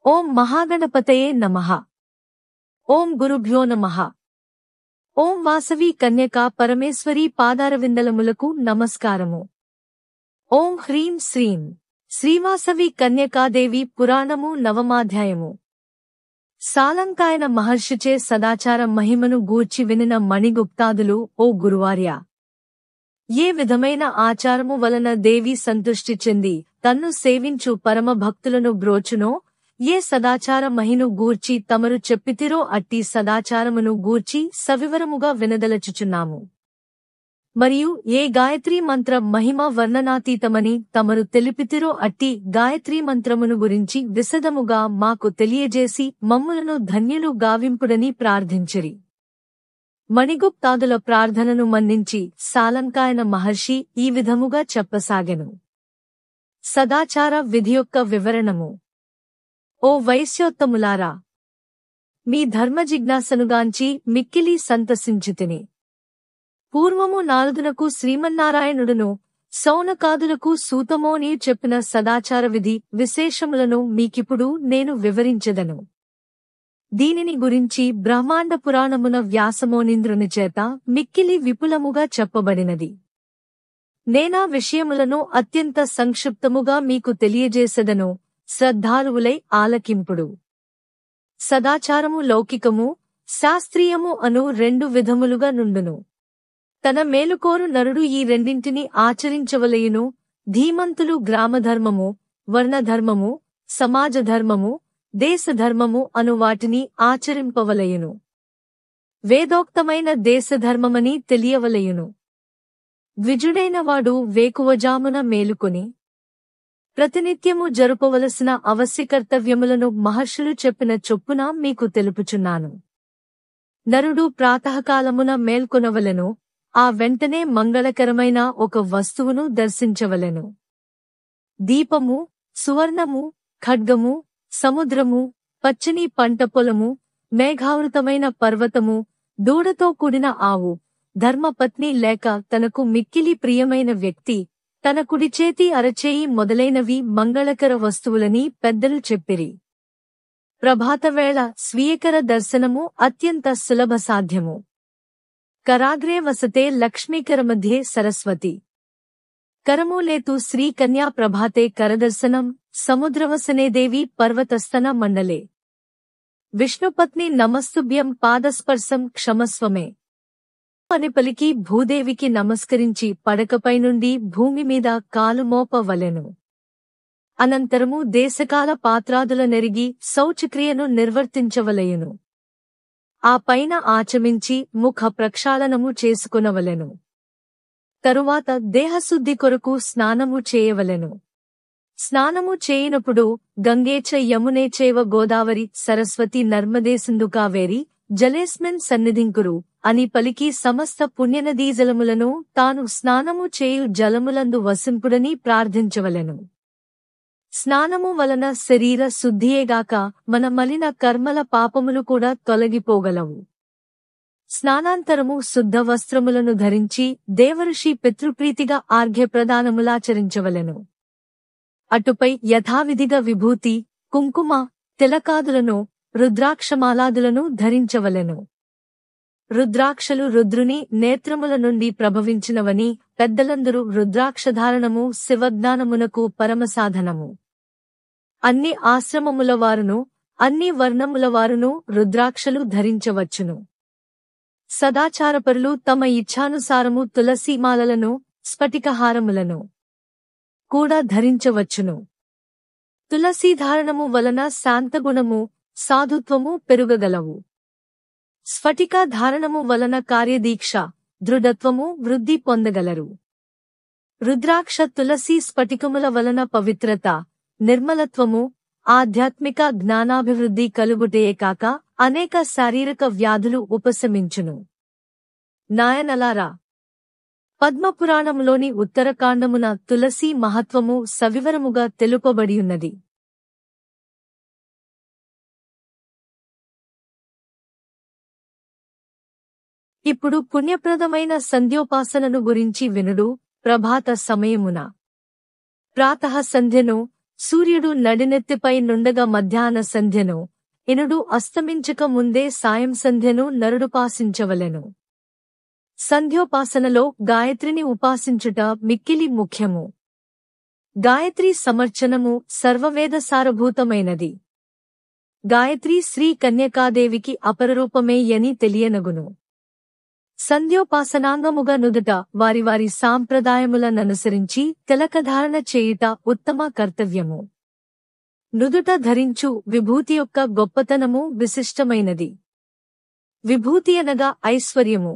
ఓం మహాగణపతయే నమః. ఓం గురుభ్యో నమః. ఓం వాసవి కన్యకా పరమేశ్వరీ పాదారవిందలములకు నమస్కారము. ఓం హ్రీం శ్రీం శ్రీవాసవి కన్యకాదేవి పురాణము నవమాధ్యాయము. సాలంకాయన మహర్షిచే సదాచార మహిమను గూర్చి వినిన మణిగుప్తాదులు, ఓ గురువార్య, ఏ విధమైన ఆచారము వలన దేవి సంతుష్టి చెంది తన్ను సేవించు పరమ భక్తులను బ్రోచునో, ఏ సదాచార మహిను గూర్చి తమరు చెప్పితిరో అట్టి సదాచారమును గూర్చి సవివరముగా వినదలచుచున్నాము. మరియు ఏ గాయత్రీ మంత్ర మహిమ వర్ణనాతీతమని తమరు తెలిపితిరో అట్టి గాయత్రీ మంత్రమును గురించి విశదముగా మాకు తెలియజేసి మమ్ములను ధన్యులు గావింపుడని ప్రార్థించిరి. మణిగుప్తాదుల ప్రార్థనను మన్నించి సాలంకాయన మహర్షి ఈ విధముగా చెప్పసాగెను. సదాచార విధి యొక్క వివరణము. ఓ వైశ్యోత్తములారా, మీ ధర్మజిజ్ఞాసనుగాంచి మిక్కిలి సంతసించితిని. పూర్వము నారదునకు శ్రీమన్నారాయణుడును, శౌనకాదులకు సూతమోని చెప్పిన సదాచార విధి విశేషములను మీకిప్పుడు నేను వివరించెదను. దీనిని గురించి బ్రహ్మాండ పురాణమున వ్యాసమోనీంద్రుని చేత మిక్కిలి విపులముగా చెప్పబడినది. నేనా విషయములను అత్యంత సంక్షిప్తముగా మీకు తెలియజేసెదను, శ్రద్ధాలువులై ఆలకింపుడు. సదాచారము లౌకికము, శాస్త్రీయము అను రెండు విధములుగా నుండును. తన మేలుకోరు నరుడు ఈ రెండింటిని ఆచరించవలయును. ధీమంతులు గ్రామధర్మము, వర్ణధర్మము, సమాజధర్మము, దేశధర్మము అను వాటిని ఆచరింపవలయును. వేదోక్తమైన దేశధర్మమని తెలియవలయును. ద్విజుడైనవాడు వేకువజామున మేలుకొని ప్రతినిత్యము జరుపవలసిన అవశ్యకర్తవ్యములను మహర్షులు చెప్పిన చొప్పున మీకు తెలుపుచున్నాను. నరుడు ప్రాతకాలమున మేల్కొనవలెను. ఆ వెంటనే మంగళకరమైన ఒక వస్తువును దర్శించవలెను. దీపము, సువర్ణము, ఖడ్గము, సముద్రము, పచ్చని పంట పొలము, మేఘావృతమైన పర్వతము, దూడతో కూడిన ఆవు, ధర్మపత్ని లేక తనకు మిక్కిలి ప్రియమైన వ్యక్తి, తన కుడిచేతి అరచేయి మొదలైనవి మంగళకర వస్తువులని పెద్దలు చెప్పిరి. ప్రభాతవేళ స్వీయకర దర్శనము అత్యంత సులభ సాధ్యము. కరాగ్రే వసతే లక్ష్మీకరమధ్యే సరస్వతి. కరమూలేతు శ్రీకన్యా ప్రభాతే కరదర్శనం సముద్రవసనే దేవి పర్వతస్తన మండలే. విష్ణుపత్ని నమస్తుభ్యం పాదస్పర్శం క్షమస్వమే అని పలికి భూదేవికి నమస్కరించి పడకపై నుండి భూమి మీద కాలు మోపవలెను. అనంతరము దేశకాల పాత్రాదుల నెరిగి శౌచక్రియను నిర్వర్తించవలయును. ఆ పైన ఆచమించి ముఖ ప్రక్షాళనము చేసుకునవలెను. తరువాత దేహశుద్ధి కొరకు స్నానము చేయవలెను. స్నానము చేయనప్పుడు గంగేచ యమునేచైవ గోదావరి సరస్వతి నర్మదే సింధు కావేరి జలేస్మిన్ సన్నిధింకురు అని పలికి సమస్త పుణ్యనదీ జలములను తాను స్నానము చేయు జలములందు వసింపుడని ప్రార్థించవలెను. స్నానము వలన శరీర శుద్ధియేగాక మన మలిన కర్మల పాపములు కూడా తొలగిపోగలవు. స్నానాంతరము శుద్ధ వస్త్రములను ధరించి దేవఋషి పితృప్రీతిగా ఆర్ఘ్యప్రదానములాచరించవలెను. అటుపై యథావిధిగా విభూతి, కుంకుమ, తిలకాదులను, రుద్రాక్షమాలాదులను ధరించవలెను. రుద్రాక్షలు రుద్రుని నేత్రముల నుండి ప్రభవించినవని పెద్దలందరూ రుద్రాక్షధారణము శివజ్ఞానమునకు పరమసాధనము. అన్ని ఆశ్రమములవారును, అన్ని వర్ణములవారును రుద్రాక్షలు ధరించవచ్చును. సదాచారపరులు తమ ఇచ్ఛానుసారము తులసీమాలలను, స్ఫటికహారములను కూడా ధరించవచ్చును. తులసీధారణము వలన శాంతగుణము, సాధుత్వము పెరుగగలవు. స్ఫటిక ధారణము వలన కార్యదీక్ష, దృఢత్వము వృద్ధి పొందగలరు. రుద్రాక్ష తులసి స్ఫటికముల వలన పవిత్రత, నిర్మలత్వము, ఆధ్యాత్మిక జ్ఞానాభివృద్ధి కలుగుటయే కాక అనేక శారీరక వ్యాధులు ఉపశమించును. నాయనలారా, పద్మపురాణములోని ఉత్తరకాండమున తులసి మహత్వము సవివరముగా తెలుపబడియున్నది. ఇప్పుడు పుణ్యప్రదమైన సంధ్యోపాసనను గురించి వినుడు. ప్రభాత సమయమున ప్రాతః సంధ్యను, సూర్యుడు నడినెత్తిపై నుండగా మధ్యాహ్న సంధ్యను, ఎనుడు అస్తమించక ముందే సాయం సంధ్యను నరుడుపాసించవలెను. సంధ్యోపాసనలో గాయత్రిని ఉపాసించుట మిక్కిలి ముఖ్యము. గాయత్రీ సమర్చనము సర్వవేదసారభూతమైనది. గాయత్రీ శ్రీ కన్యకాదేవికి అపరరూపమే యని తెలియనగును. సంధ్యోపాసనాంగముగా నుదుట వారి వారి సాంప్రదాయములననుసరించి తిలకధారణ చేయుట ఉత్తమ కర్తవ్యము. నుదుట ధరించు విభూతి యొక్క గొప్పతనము విశిష్టమైనది. విభూతి అనగా ఐశ్వర్యము.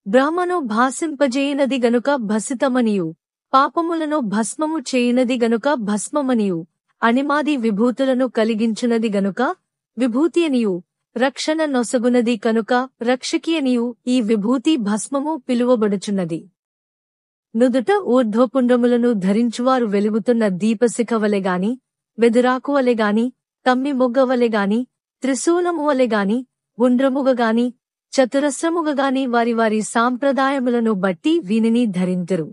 బ్రహ్మను భాసింపజేయునది గనుక భసితమనియు, పాపములను భస్మము చేయునది గనుక భస్మమనియు, అణిమాది విభూతులను కలిగించునది గనుక విభూతి అనియు, రక్షణ నొసగునది కనుక రక్షకి అనియు ఈ విభూతి భస్మము పిలువబడుచున్నది. నుదుట ఊర్ధ్వపుండ్రములను ధరించువారు వెలుగుతున్న దీపశిఖవలెగాని, వెదురాకువలెగాని, తమ్మి మొగ్గవలెగాని, త్రిశూలమువలెగాని, గుండ్రముగగాని, చతురస్రముగగాని వారి వారి సాంప్రదాయములను బట్టి వీనిని ధరింతురు.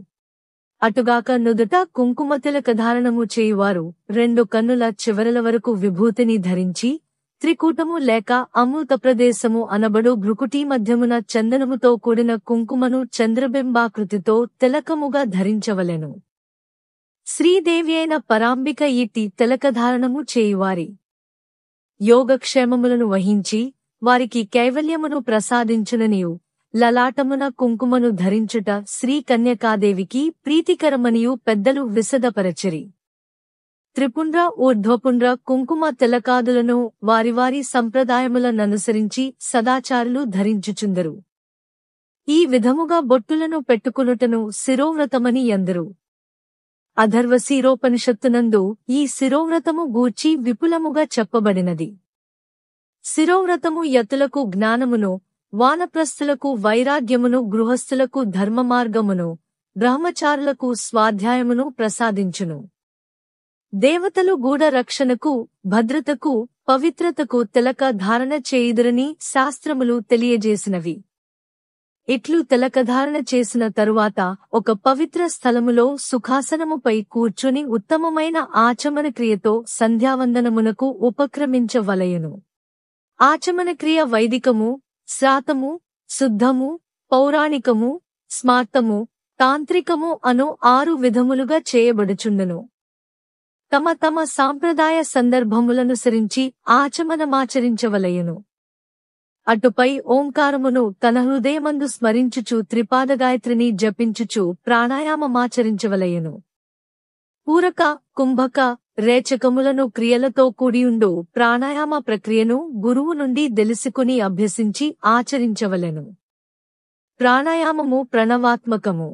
అటుగాక నుదుట కుంకుమ తిలకధారణము చేయువారు 2 కన్నుల చివరల వరకు విభూతిని ధరించి, త్రికూటము లేక అమృత ప్రదేశము అనబడు భృకుటీ మధ్యమున చందనముతో కూడిన కుంకుమను చంద్రబింబాకృతితో తిలకముగా ధరించవలెను. శ్రీదేవి అయిన పరాంబిక ఇట్టి తిలకధారణము చేయువారి యోగక్షేమములను వహించి వారికి కైవల్యమును ప్రసాదించుననియు, లలాటమున కుంకుమను ధరించుట శ్రీ కన్యకాదేవికి ప్రీతికరమనియు పెద్దలు విశదపరచిరి. త్రిపుండ్ర ఊర్ధ్వపుండ్ర కుంకుమ తిలకాదులను వారి వారి సంప్రదాయములననుసరించి సదాచారులు ధరించుచుందరు. ఈ విధముగా బొట్టులను పెట్టుకునుటను శిరోవ్రతమని యందురు. అథర్వశీరోపనిషత్తునందు ఈ శిరోవ్రతము గూర్చి విపులముగా చెప్పబడినది. శిరోవ్రతము యతులకు జ్ఞానమును, వానప్రస్థులకు వైరాగ్యమును, గృహస్థులకు ధర్మమార్గమును, బ్రహ్మచారులకు స్వాధ్యాయమును ప్రసాదించును. దేవతలు గూఢ రక్షణకు, భద్రతకు, పవిత్రతకు తిలక ధారణ చేయుదురని శాస్త్రములు తెలియజేసినవి. ఇట్లు తిలకధారణ చేసిన తరువాత ఒక పవిత్ర స్థలములో సుఖాసనముపై కూర్చుని ఉత్తమమైన ఆచమన క్రియతో సంధ్యావందనమునకు ఉపక్రమించవలయును. ఆచమన క్రియ వైదికము, శ్రాతము, శుద్ధము, పౌరాణికము, స్మార్తము, తాంత్రికము అను 6 విధములుగా చేయబడుచుండును. తమ తమ సాంప్రదాయ సందర్భములనుసరించి ఆచమనమాచరించవలయును. అటుపై ఓంకారమును తన హృదయమందు స్మరించుచు త్రిపాదగాయత్రిని జపించుచు ప్రాణాయామమాచరించవలయును. పూరక, కుంభక, రేచకములను క్రియలతో కూడియుండు ప్రాణాయామ ప్రక్రియను గురువు నుండి దెలుసుకుని అభ్యసించి ఆచరించవలెను. ప్రాణాయామము ప్రణవాత్మకము.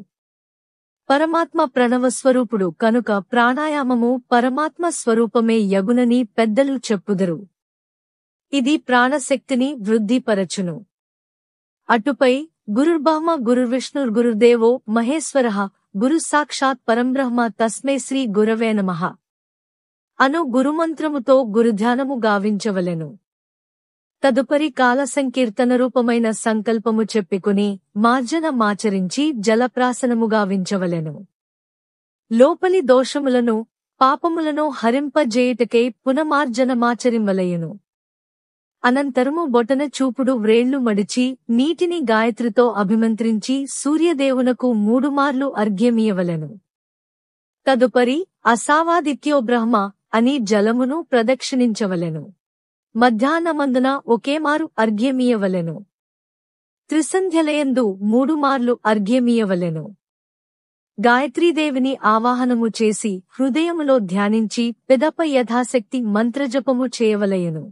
పరమాత్మ ప్రణవస్వరూపుడు కనుక ప్రాణాయామము పరమాత్మ స్వరూపమే యగునని పెద్దలు చెప్పుదురు. ఇది ప్రాణశక్తిని వృద్ధిపరచును. అటుపై గురుర్బ్రహ్మ గురుర్విష్ణుర్ గురుర్దేవో మహేశ్వరః గురు సాక్షాత్ పరంబ్రహ్మ తస్మై శ్రీ గురవే నమః అను గురుమంత్రముతో గురుధ్యానము గావించవలెను. తదుపరి కాల సంకీర్తన రూపమైన సంకల్పము చెప్పుకుని మార్జనమాచరించి జలప్రాసనము గావించవలెను. లోపలి దోషములను, పాపములను హరింపజేయుటకై పునమార్జనమాచరింవలయును. అనంతరము బొటన చూపుడు వ్రేళ్లు మడిచి నీటిని గాయత్రితో అభిమంత్రించి సూర్యదేవునకు 3 మార్లు అర్ఘ్యమియవలెను. తదుపరి అసావాదిత్యో బ్రహ్మ అని జలమును ప్రదక్షిణించవలెను. మధ్యాహ్నమందున ఒకేమారు అర్ఘ్యమియవలెను. త్రిసంధ్యలయందు 3 మార్లు అర్ఘ్యమియవలెను. గాయత్రీదేవిని ఆవాహనము చేసి హృదయములో ధ్యానించి పిదప యథాశక్తి మంత్రజపము చేయవలయును.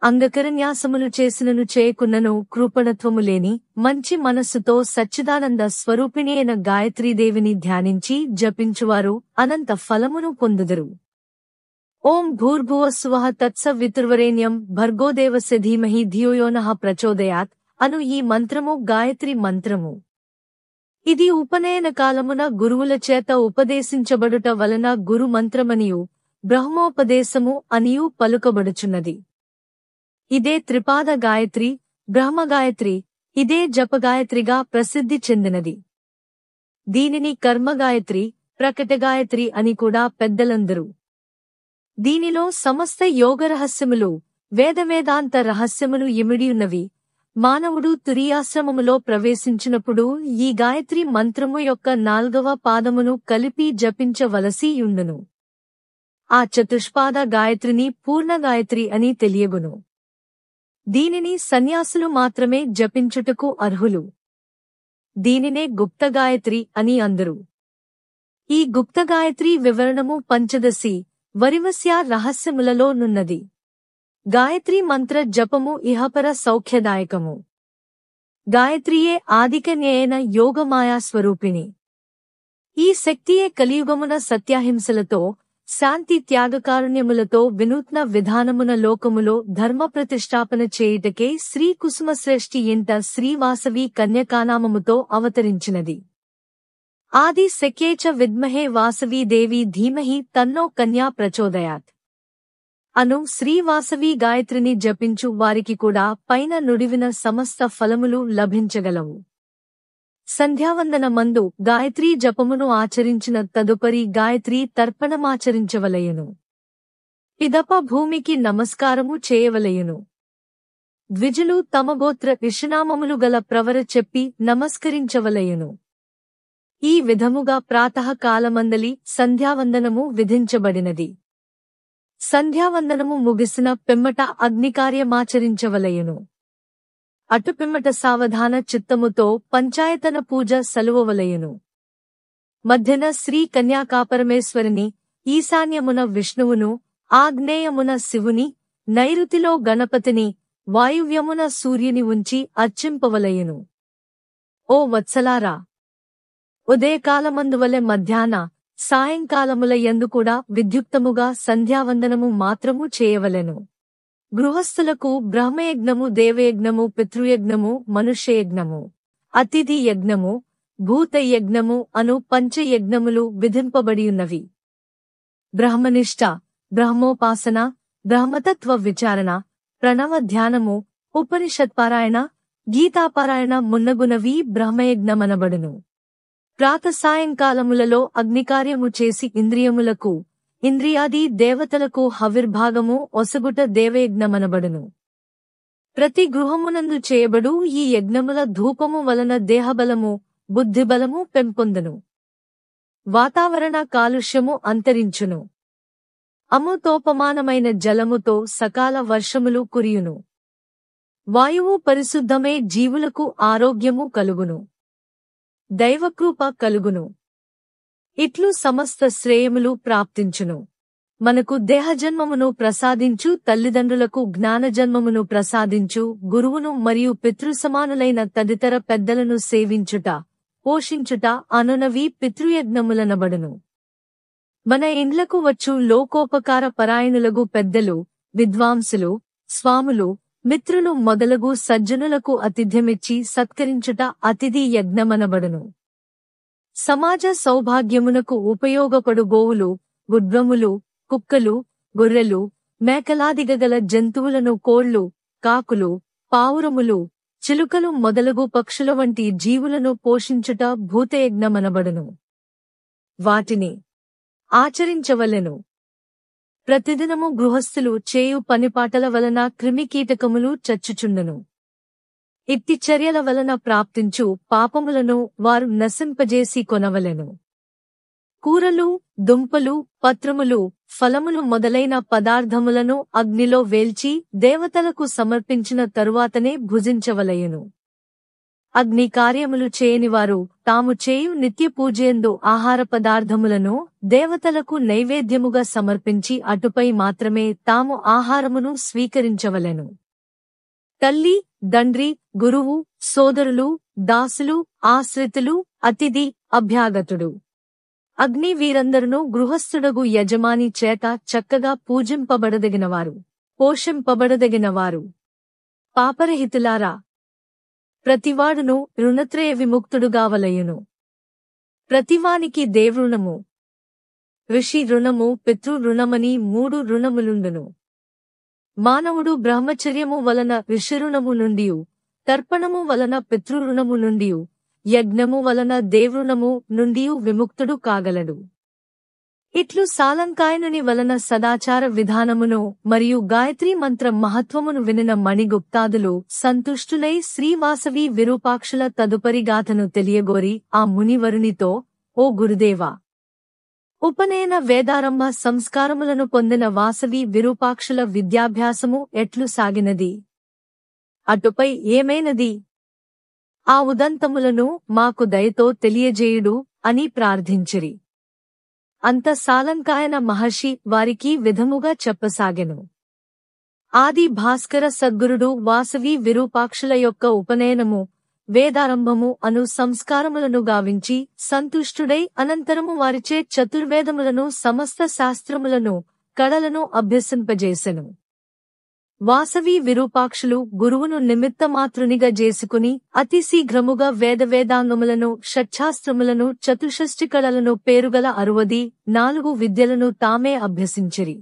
అంగకరన్యాసములు చేసినను చేయకున్నను కృపణత్వము లేని మంచి మనస్సుతో సచ్చిదానంద స్వరూపిణి అయిన గాయత్రీదేవిని ధ్యానించి జపించువారు అనంత ఫలమును పొందుదురు. ఓం భూర్భువస్సువః తత్సవితుర్వరేణ్యం భర్గోదేవస్య ధీమహి ధియో యో నః ప్రచోదయాత్ అను ఈ మంత్రము గాయత్రి మంత్రము. ఇది ఉపనయన కాలమున గురువుల చేత ఉపదేశించబడుట వలన గురు మంత్రమనియు బ్రహ్మోపదేశము అనియు పలుకబడుచున్నది. ఇదే త్రిపాద గాయత్రి, బ్రహ్మగాయత్రి, ఇదే జపగాయత్రిగా ప్రసిద్ధి చెందినది. దీనిని కర్మగాయత్రి, ప్రకటగాయత్రి అని కూడా పెద్దలందరూ. దీనిలో సమస్త యోగరహస్యములు, వేదవేదాంత రహస్యములు ఇమిడియున్నవి. మానవుడు తురియాశ్రమములో ప్రవేశించినప్పుడు ఈ గాయత్రి మంత్రము యొక్క 4వ పాదమును కలిపి జపించవలసి యుండును. ఆ చతుష్పాద గాయత్రిని పూర్ణగాయత్రి అని తెలియగును. దీనిని సన్యాసులు మాత్రమే జపించుటకు అర్హులు. దీనినే గుప్తగాయత్రి అని అందరు. ఈ గుప్తగాయత్రి వివరణము పంచదశి వరివస్య రహస్యములలో నున్నది. గాయత్రీ మంత్ర జపము ఇహపర సౌఖ్యదాయకము. గాయత్రియే ఆదికన్యయన యోగమాయా స్వరూపిణి. ఈ శక్తియే కలియుగమున సత్యాహింసలతో, శాంతి త్యాగకారుణ్యములతో వినూత్న విధానమున లోకములో ధర్మ ప్రతిష్టాపన చేయుటకే శ్రీ కుసుమశ్రేష్ఠి ఇంట శ్రీవాసవి కన్యకానామముతో అవతరించినది. ఆది శక్యేచ విద్మహే వాసవీ దేవి ధీమహి తన్నో కన్యా ప్రచోదయాత్ అను శ్రీవాసవి గాయత్రిని జపించు వారికి కూడా పైన నుడివిన సమస్త ఫలములు లభించగలవు. సంధ్యావందన మందు గాయత్రీ జపమును ఆచరించిన తదుపరి గాయత్రీ తర్పణమాచరించవలయును. పిదప భూమికి నమస్కారము చేయవలయును. ద్విజులు తమ గోత్ర విషనామములు గల ప్రవర చెప్పి నమస్కరించవలయును. ఈ విధముగా ప్రాతఃకాలమందలి సంధ్యావందనము విధించబడినది. సంధ్యావందనము ముగిసిన పిమ్మట అగ్నికార్యమాచరించవలయును. అటుపిమ్మట సావధాన చిత్తముతో పంచాయతన పూజ సలువవలయును. మధ్యన శ్రీ కన్యాకాపరమేశ్వరిని, ఈశాన్యమున విష్ణువును, ఆగ్నేయమున శివుని, నైరుతిలో గణపతిని, వాయువ్యమున సూర్యుని ఉంచి అర్చింపవలయును. ఓ వత్సలారా! ఉదయకాలమందువలె మధ్యాహ్న, సాయంకాలముల యందుకూడా విద్యుక్తముగా సంధ్యావందనము మాత్రము చేయవలెను. గృహస్థులకు బ్రహ్మయజ్ఞము, దేవయజ్ఞము, పితృయజ్ఞము, మనుష్యయజ్ఞము, అతిథి యజ్ఞము, భూతయజ్ఞము అను పంచయజ్ఞములు విధింపబడియున్నవి. బ్రహ్మనిష్ట, బ్రహ్మోపాసన, బ్రహ్మతత్వ విచారణ, ప్రణవ ధ్యానము, ఉపనిషత్పారాయణ, గీతాపారాయణ మున్నగునవి బ్రహ్మయజ్ఞమనబడును. ప్రాతసాయంకాలములలో అగ్నికార్యము చేసి ఇంద్రియములకు, ఇంద్రియాది దేవతలకు హవిర్భాగము ఒసగుట దేవయజ్ఞమనబడును. ప్రతి గృహమునందు చేయబడు ఈ యజ్ఞముల ధూపము వలన దేహబలము, బుద్ధిబలము పెంపొందును. వాతావరణ కాలుష్యము అంతరించును. అమృతోపమానమైన జలముతో సకాల వర్షములు కురియును. వాయువు పరిశుద్ధమే, జీవులకు ఆరోగ్యము కలుగును. దైవకృప కలుగును. ఇట్లు సమస్త శ్రేయములు ప్రాప్తించును. మనకు దేహజన్మమును ప్రసాదించు తల్లిదండ్రులకు జ్ఞానజన్మమును ప్రసాదించు గురువును మరియు పితృసమానులైన తదితర పెద్దలను సేవించుట, పోషించుట అనునవి పితృయజ్ఞములనబడును. మన ఇండ్లకు వచ్చు లోకోపకార పరాయణులగు పెద్దలు, విద్వాంసులు, స్వాములు, మిత్రులు మొదలగు సజ్జనులకు అతిథ్యమిచ్చి సత్కరించుట అతిథి యజ్ఞమనబడును. సమాజ సౌభాగ్యమునకు ఉపయోగపడు గోవులు, గుడ్రములు, కుక్కలు, గొర్రెలు, మేకలాదిగగల జంతువులను కోళ్లు, కాకులు, పావురములు, చిలుకలు మొదలగు పక్షుల వంటి జీవులను పోషించుట భూతయజ్ఞమనబడును. వాటిని ఆచరించవలెను. ప్రతిదినము గృహస్థులు చేయు పనిపాటల వలన క్రిమికీటకములు చచ్చుచుండును. ఇట్టి చర్యల వలన ప్రాప్తించు పాపములను వారు నశింపజేసి కొనవలెను. కూరలు, దుంపలు, పత్రములు, ఫలములు మొదలైన పదార్థములను అగ్నిలో వేల్చి దేవతలకు సమర్పించిన తరువాతనే భుజించవలయును. అగ్ని కార్యములు చేయనివారు తాము చేయు నిత్య పూజయందు ఆహార పదార్థములను దేవతలకు నైవేద్యముగా సమర్పించి అటుపై మాత్రమే తాము ఆహారమును స్వీకరించవలెను. తల్లి, తండ్రి, గురువు, సోదరులు, దాసులు, ఆశ్రితులు, అతిథి, అభ్యాగతుడు, అగ్ని వీరందరును గృహస్థుడగు యజమాని చేత చక్కగా పూజింపబడదగినవారు, పోషింపబడదగినవారు. పాపరహితులారా! ప్రతివాడును రుణత్రయ విముక్తుడుగావలయును. ప్రతివానికి దేవృణము, ఋషి రుణము, పితృ రుణమని 3 రుణములుండును. మానవుడు బ్రహ్మచర్యము వలన ఋషిరుణము నుండియు, తర్పణము వలన పితృరుణము నుండియు, యజ్ఞము వలన దేవునము నుండి విముక్తుడు కాగలడు. ఇట్లు సాలంకాయనుని వలన సదాచార విధానమును మరియు గాయత్రీ మంత్ర మహత్వమును వినిన మణిగుప్తాదులు సంతుష్టులై శ్రీవాసవి విరూపాక్షుల తదుపరి గాథను తెలియగోరి ఆ మునివరునితో, ఓ గురుదేవా! ఉపనయన వేదారంభ సంస్కారములను పొందిన వాసవి విరూపాక్షుల విద్యాభ్యాసము ఎట్లు సాగినది? అటుపై ఏమైనది? ఆ ఉదంతములను మాకు దయతో తెలియజేయుడు అని ప్రార్థించిరి. అంత సాలంకాయన మహర్షి వారికి విధముగా చెప్పసాగెను. ఆది భాస్కర సద్గురుడు వాసవి విరూపాక్షుల యొక్క ఉపనయనము, వేదారంభము అను సంస్కారములను గావించి సంతుష్టుడై అనంతరము వారిచే చతుర్వేదములను సమస్త శాస్త్రములను కళలను అభ్యసింపజేసెను. వాసవి విరూపాక్షులు గురువును నిమిత్తమాతృనిగా చేసుకుని అతి శీఘ్రముగా వేదాంగములను షట్శాస్త్రములను చతుషష్టి కళలను పేరుగల 64 విద్యలను తామే అభ్యసించిరి.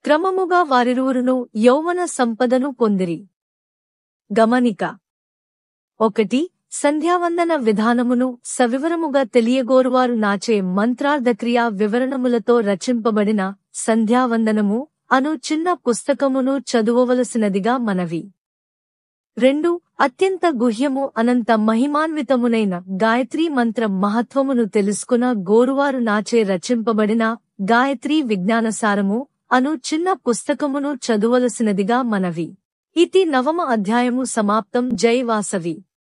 క్రమముగా వారిరువురును యౌవన సంపదను పొందిరి. గమనిక 1. సంధ్యావందన విధానమును సవివరముగా తెలియగోరువారు నాచే మంత్రార్థక్రియా వివరణములతో రచింపబడిన సంధ్యావందనము అను చిన్న పుస్తకమును చదువవలసినదిగా మనవి. 2. అత్యంత గుహ్యము అనంత మహిమాన్వితమునైన గాయత్రీ మంత్ర మహత్వమును తెలుసుకున్న గోరువారు నాచే రచింపబడిన గాయత్రీ విజ్ఞానసారము అను చిన్న పుస్తకమును చదువలసినదిగా మనవి. ఇతి 9వ అధ్యాయము సమాప్తం. జై వాసవి.